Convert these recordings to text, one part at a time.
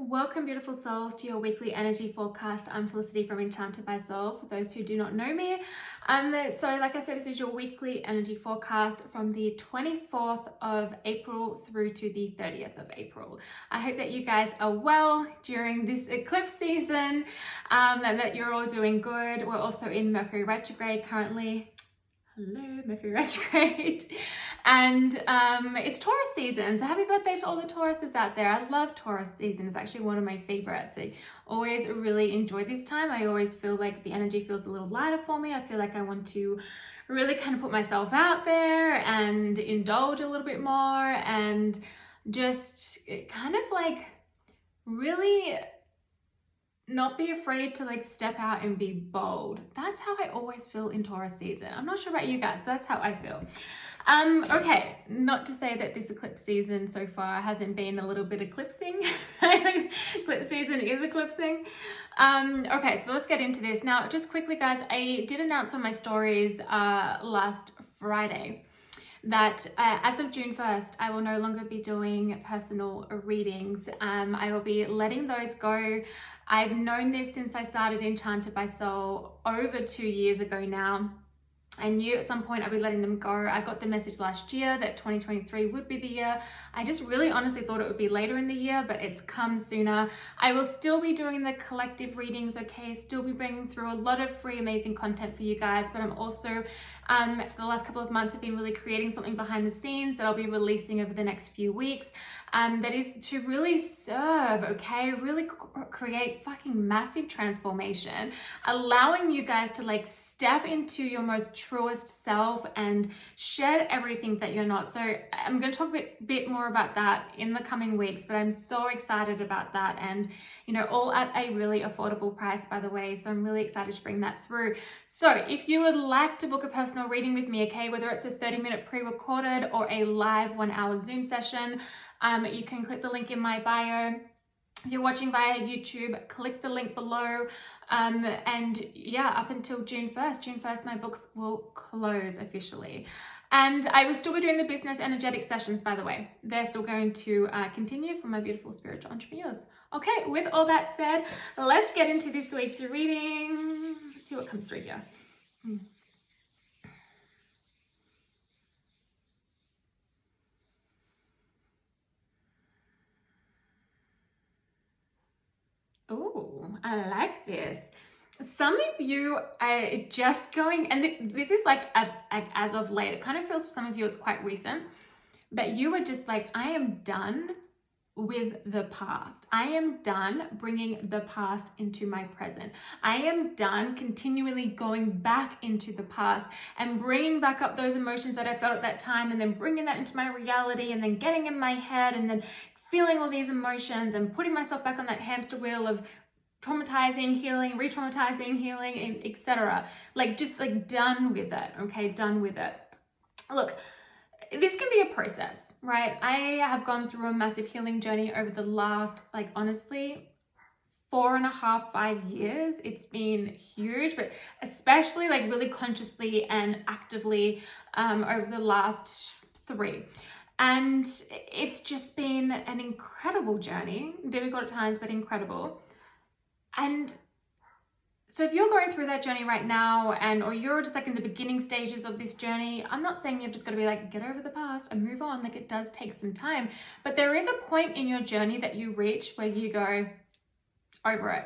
Welcome, beautiful souls, to your weekly energy forecast. I'm Felicity from Enchanted by Soul, for those who do not know me. So like I said, this is your weekly energy forecast from the 24th of April through to the 30th of April. I hope that you guys are well during this eclipse season, and that you're all doing good. We're also in Mercury retrograde currently. Hello, Mercury retrograde. And it's Taurus season, so happy birthday to all the Tauruses out there. I love Taurus season. It's actually one of my favorites. I always really enjoy this time. I always feel like the energy feels a little lighter for me. I feel like I want to really kind of put myself out there and indulge a little bit more and just kind of like really not be afraid to like step out and be bold. That's how I always feel in Taurus season. I'm not sure about you guys, but that's how I feel. Okay, not to say that this eclipse season so far hasn't been a little bit eclipsing. Eclipse season is eclipsing. Okay, so let's get into this. Now, just quickly guys, I did announce on my stories last Friday that as of June 1st, I will no longer be doing personal readings. I will be letting those go. I've known this since I started Enchanted by Soul over 2 years ago now. I knew at some point I'd be letting them go. I got the message last year that 2023 would be the year. I just really honestly thought it would be later in the year, but it's come sooner. I will still be doing the collective readings, okay? Still be bringing through a lot of free, amazing content for you guys, but I'm also, for the last couple of months, I've been really creating something behind the scenes that I'll be releasing over the next few weeks. That is to really serve, okay? Really create fucking massive transformation, allowing you guys to like step into your most truest self and shed everything that you're not. So I'm going to talk a bit more about that in the coming weeks, but I'm so excited about that, and you know, all at a really affordable price, by the way. So I'm really excited to bring that through. So if you would like to book a personal reading with me, okay, whether it's a 30-minute pre-recorded or a live 1-hour Zoom session, you can click the link in my bio. If you're watching via YouTube, click the link below. And yeah, up until June 1st, my books will close officially. And I will still be doing the business energetic sessions, by the way. They're still going to continue for my beautiful spiritual entrepreneurs. Okay, with all that said, let's get into this week's reading. Let's see what comes through here. Oh, I like this. Some of you are just going, and this is like as of late, it kind of feels for some of you it's quite recent, that you are just like, I am done with the past. I am done bringing the past into my present. I am done continually going back into the past and bringing back up those emotions that I felt at that time, and then bringing that into my reality, and then getting in my head, and then feeling all these emotions and putting myself back on that hamster wheel of traumatizing, healing, re-traumatizing, healing, etc. Like just like done with it, okay? Done with it. Look, this can be a process, right? I have gone through a massive healing journey over the last, like honestly, 4.5, 5 years. It's been huge, but especially like really consciously and actively over the last 3. And it's just been an incredible journey, difficult at times, but incredible. And so if you're going through that journey right now, or you're just like in the beginning stages of this journey, I'm not saying you've just got to be like, get over the past and move on. Like, it does take some time, but there is a point in your journey that you reach where you go, over it.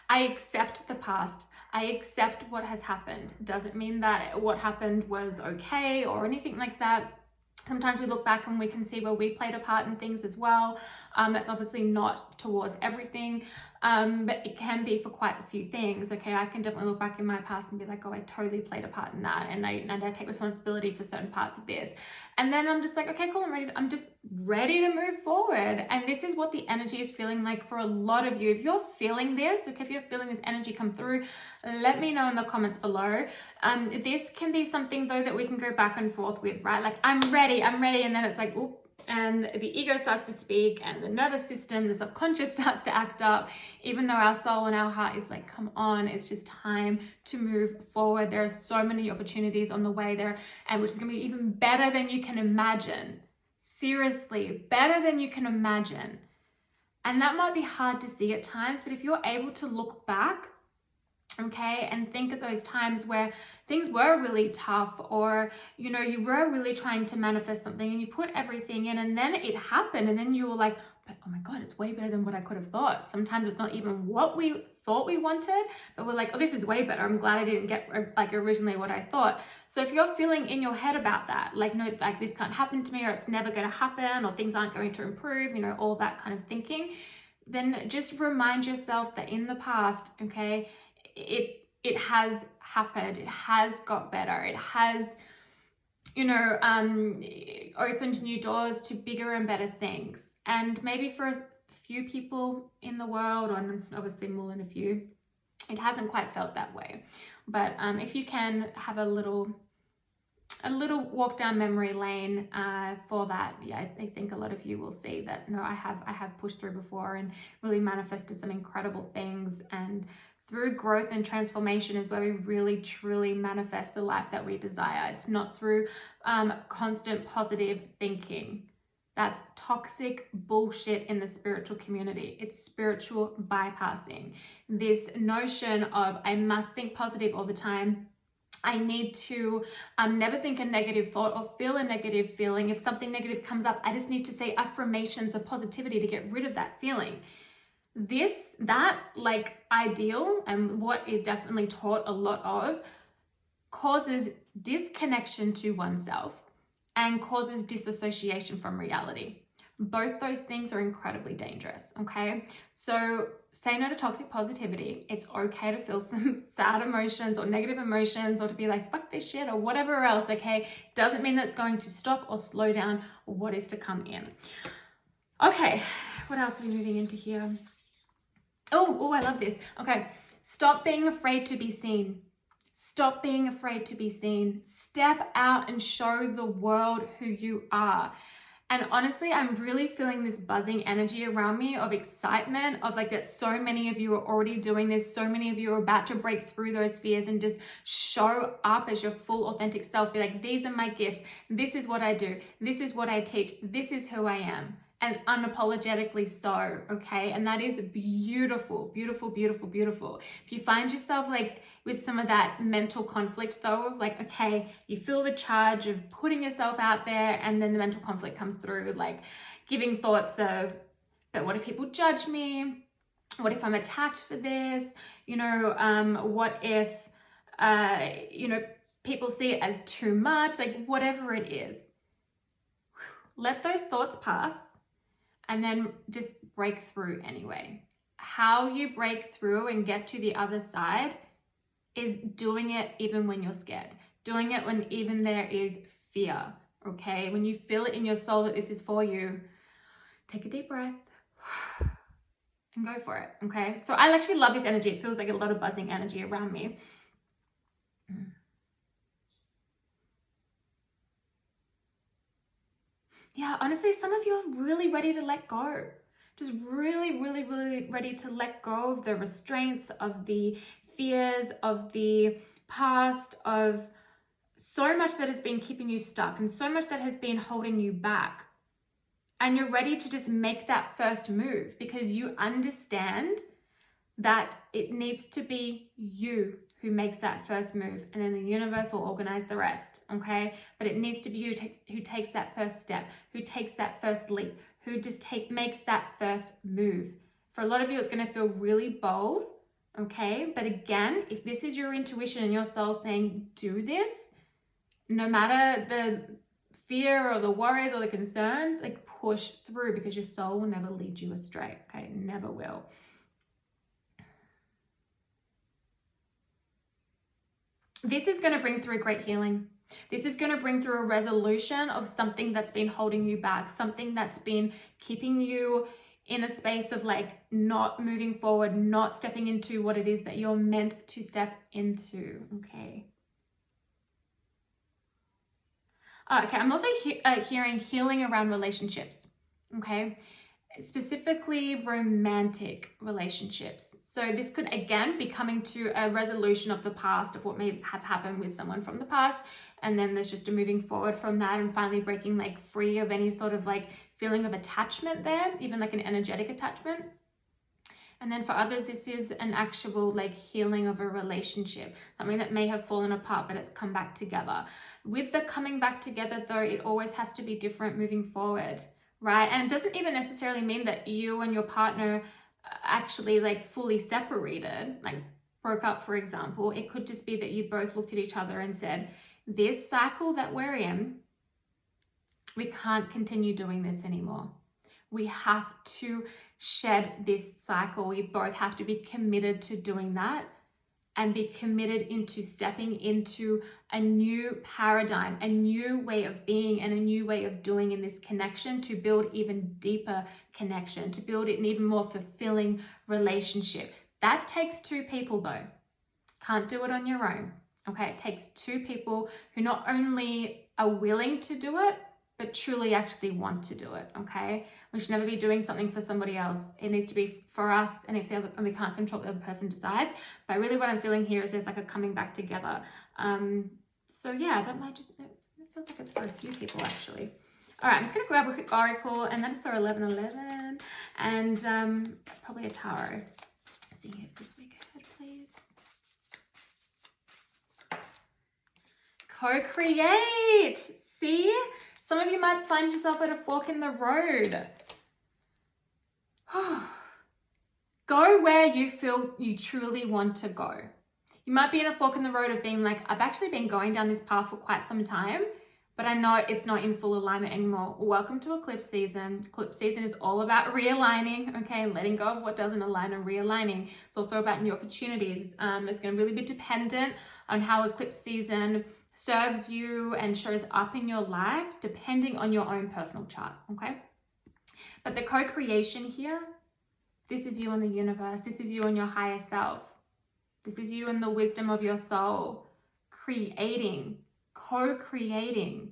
I accept the past. I accept what has happened. Doesn't mean that what happened was okay or anything like that. Sometimes we look back and we can see where we played a part in things as well. That's obviously not towards everything, but it can be for quite a few things. Okay, I can definitely look back in my past and be like, oh, I totally played a part in that, and I take responsibility for certain parts of this. And then I'm just like, okay, cool, I'm just ready to move forward. And this is what the energy is feeling like for a lot of you. If you're feeling this, okay, if you're feeling this energy come through, let me know in the comments below. This can be something though that we can go back and forth with, right? Like, I'm ready, and then it's like, oop, and the ego starts to speak, and the nervous system, the subconscious starts to act up, even though our soul and our heart is like, come on, it's just time to move forward. There are so many opportunities on the way there, and which is going to be even better than you can imagine. Seriously, better than you can imagine. And that might be hard to see at times, but if you're able to look back, okay, and think of those times where things were really tough, or, you know, you were really trying to manifest something and you put everything in and then it happened and then you were like, but oh my God, it's way better than what I could have thought. Sometimes it's not even what we thought we wanted, but we're like, oh, this is way better. I'm glad I didn't get like originally what I thought. So if you're feeling in your head about that, like, no, like this can't happen to me, or it's never going to happen, or things aren't going to improve, you know, all that kind of thinking, then just remind yourself that in the past, okay, it has happened, it has got better, it has, you know, opened new doors to bigger and better things. And maybe for a few people in the world, or obviously more than a few, it hasn't quite felt that way. But if you can have a little walk down memory lane for that, yeah, I think a lot of you will see that, no, I have pushed through before and really manifested some incredible things. And through growth and transformation is where we really truly manifest the life that we desire. It's not through constant positive thinking. That's toxic bullshit in the spiritual community. It's spiritual bypassing. This notion of I must think positive all the time. I need to never think a negative thought or feel a negative feeling. If something negative comes up, I just need to say affirmations of positivity to get rid of that feeling. That like ideal, and what is definitely taught a lot of, causes disconnection to oneself and causes disassociation from reality. Both those things are incredibly dangerous, okay? So say no to toxic positivity. It's okay to feel some sad emotions or negative emotions, or to be like, fuck this shit, or whatever else, okay? Doesn't mean that's going to stop or slow down what is to come in. Okay, what else are we moving into here? Oh, I love this. Okay, stop being afraid to be seen. Stop being afraid to be seen. Step out and show the world who you are. And honestly, I'm really feeling this buzzing energy around me of excitement, of like that so many of you are already doing this. So many of you are about to break through those fears and just show up as your full authentic self. Be like, these are my gifts. This is what I do. This is what I teach. This is who I am. And unapologetically so, okay? And that is beautiful, beautiful, beautiful, beautiful. If you find yourself like with some of that mental conflict though, of like, okay, you feel the charge of putting yourself out there, and then the mental conflict comes through, like giving thoughts of, but what if people judge me? What if I'm attacked for this? You know, what if, you know, people see it as too much, like whatever it is. Let those thoughts pass. And then just break through anyway. How you break through and get to the other side is doing it even when you're scared. Doing it when even there is fear, okay? When you feel it in your soul that this is for you, take a deep breath and go for it, okay? So I actually love this energy. It feels like a lot of buzzing energy around me. Yeah, honestly, some of you are really ready to let go. Just really, really, really ready to let go of the restraints, of the fears, of the past, of so much that has been keeping you stuck and so much that has been holding you back. And you're ready to just make that first move because you understand that it needs to be you who makes that first move, and then the universe will organize the rest, okay? But it needs to be you who takes that first step, who takes that first leap, who just makes that first move. For a lot of you, it's gonna feel really bold, okay? But again, if this is your intuition and your soul saying, do this, no matter the fear or the worries or the concerns, like push through, because your soul will never lead you astray, okay? Never will. This is going to bring through great healing. This is going to bring through a resolution of something that's been holding you back, something that's been keeping you in a space of like not moving forward, not stepping into what it is that you're meant to step into, okay? Okay, I'm also hearing healing around relationships, okay? Specifically romantic relationships. So this could again be coming to a resolution of the past, of what may have happened with someone from the past, and then there's just a moving forward from that and finally breaking like free of any sort of like feeling of attachment there, even like an energetic attachment. And then for others, this is an actual like healing of a relationship, something that may have fallen apart, but it's come back together. With the coming back together though, it always has to be different moving forward, right? And it doesn't even necessarily mean that you and your partner actually like fully separated, like broke up, for example. It could just be that you both looked at each other and said, this cycle that we're in, we can't continue doing this anymore. We have to shed this cycle. We both have to be committed to doing that and be committed into stepping into a new paradigm, a new way of being and a new way of doing in this connection to build even deeper connection, to build an even more fulfilling relationship. That takes two people though. Can't do it on your own. Okay, it takes two people who not only are willing to do it, but truly actually want to do it, okay? We should never be doing something for somebody else. It needs to be for us, and we can't control what the other person decides. But really what I'm feeling here is there's like a coming back together. So yeah, that might just, it feels like it's for a few people actually. All right, I'm just gonna grab a quick oracle, and that is our 1111, and probably a tarot. See if this week ahead, please. Co-create, see? Some of you might find yourself at a fork in the road. Go where you feel you truly want to go. You might be in a fork in the road of being like, I've actually been going down this path for quite some time, but I know it's not in full alignment anymore. Welcome to eclipse season. Eclipse season is all about realigning, okay? Letting go of what doesn't align and realigning. It's also about new opportunities. It's going to really be dependent on how eclipse season serves you and shows up in your life depending on your own personal chart, okay? But the co-creation here, this is you and the universe. This is you and your higher self. This is you and the wisdom of your soul, creating, co-creating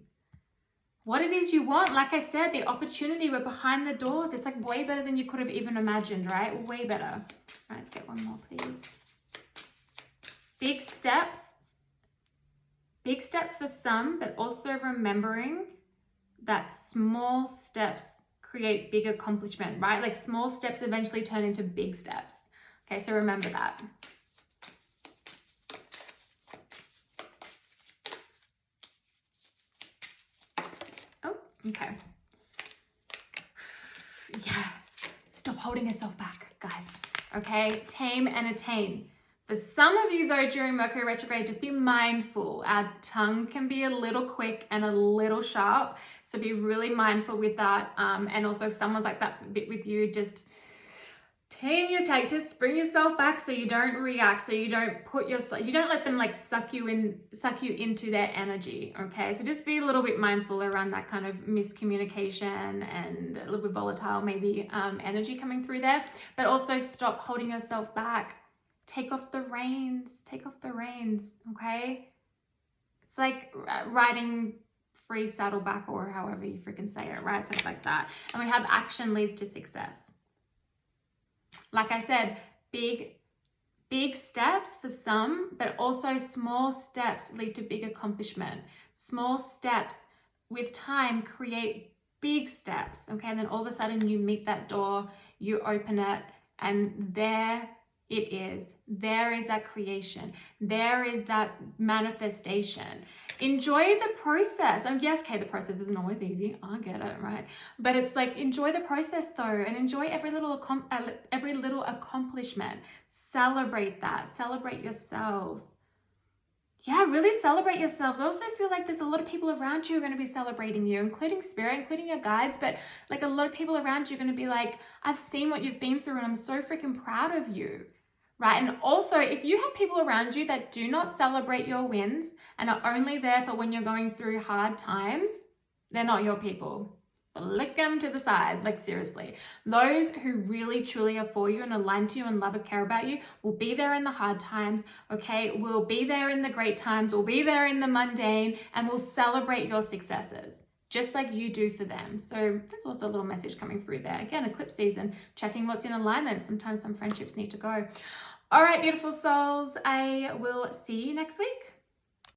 what it is you want. Like I said, the opportunity, we're behind the doors. It's like way better than you could have even imagined, right? Way better. All right, let's get one more, please. Big steps for some, but also remembering that small steps create big accomplishment, right? Like small steps eventually turn into big steps. Okay, so remember that. Oh, okay. Yeah, stop holding yourself back, guys. Okay, tame and attain. For some of you though, during Mercury retrograde, just be mindful. Our tongue can be a little quick and a little sharp. So be really mindful with that. And also if someone's like that bit with you, just tame your take, just bring yourself back so you don't react, so you don't you don't let them like suck you into their energy. Okay. So just be a little bit mindful around that kind of miscommunication and a little bit volatile, maybe energy coming through there, but also stop holding yourself back. Take off the reins, okay? It's like riding free saddleback or however you freaking say it, right? Something like that. And we have action leads to success. Like I said, big steps for some, but also small steps lead to big accomplishment. Small steps with time create big steps, okay? And then all of a sudden you meet that door, you open it, and there it is. There is that creation. There is that manifestation. Enjoy the process. And yes, okay, the process isn't always easy. I get it, right? But it's like, enjoy the process though, and enjoy every little accomplishment. Celebrate that. Celebrate yourselves. Yeah, really celebrate yourselves. I also feel like there's a lot of people around you who are going to be celebrating you, including spirit, including your guides, but like a lot of people around you are going to be like, I've seen what you've been through and I'm so freaking proud of you. Right? And also, if you have people around you that do not celebrate your wins and are only there for when you're going through hard times, they're not your people. Flick them to the side, like seriously. Those who really truly are for you and align to you and love and care about you will be there in the hard times, okay? Will be there in the great times, will be there in the mundane, and will celebrate your successes, just like you do for them. So that's also a little message coming through there. Again, eclipse season, checking what's in alignment. Sometimes some friendships need to go. All right, beautiful souls, I will see you next week.